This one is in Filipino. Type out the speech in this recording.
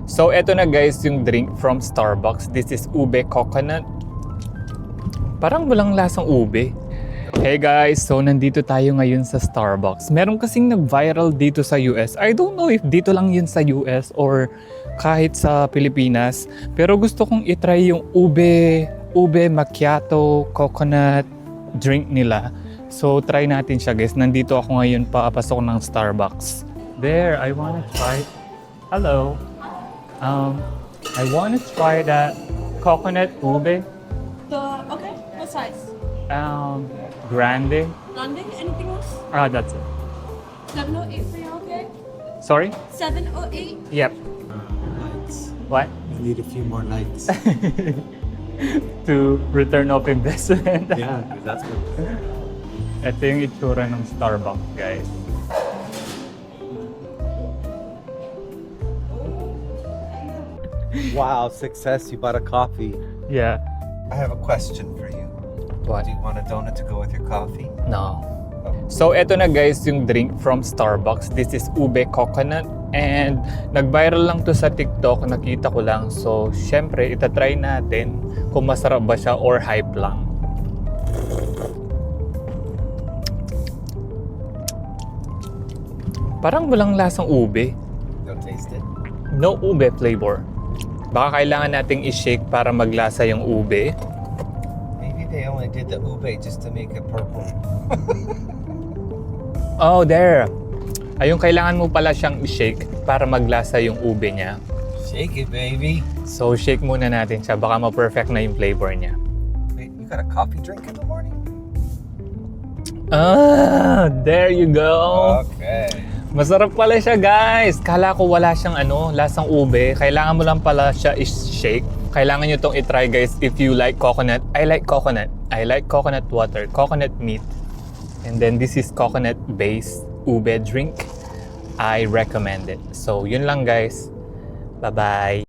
So, eto na guys yung drink from Starbucks. This is ube coconut. Parang walang lasang ube. Hey guys, so nandito tayo ngayon sa Starbucks. Meron kasing nag-viral dito sa US. I don't know if dito lang yun sa US or kahit sa Pilipinas. Pero gusto kong itry yung ube macchiato coconut drink nila. So try natin siya guys. Nandito ako ngayon papasok ng Starbucks. There, I wanna try. Hello. I wanna try that coconut ube. Okay, what size? Grande. Grande? Anything else? That's it. 708 for you, okay? Sorry? 708? Yep. Lights. What? I need a few more lights. To return of investment. Yeah, that's good. Ito yung itsura ng Starbucks, guys. Wow, success. You bought a coffee. Yeah. I have a question for you. What? Do you want a donut to go with your coffee? No. So, eto na guys yung drink from Starbucks. This is ube coconut. And nag-viral lang to sa TikTok. Nakita ko lang. So, syempre, itatry natin kung masarap ba siya or hype lang. Parang walang lasang ube. Don't taste it. No ube flavor. Baka kailangan nating i-shake para maglasa yung ube. Maybe they only did the ube just to make it purple. Oh, there. Ayun, kailangan mo pala siyang i-shake para maglasa yung ube niya. Shake it, baby. So, shake muna natin siya. Baka ma-perfect na yung flavor niya. Wait, you got a coffee drink in the morning? There you go. Okay. Masarap pala siya, guys. Kala ko wala siyang lasang ube. Kailangan mo lang pala siya i-shake. Kailangan nyo itong i-try, guys, if you like coconut. I like coconut. I like coconut water, coconut meat. And then this is coconut-based ube drink. I recommend it. So, yun lang, guys. Bye-bye.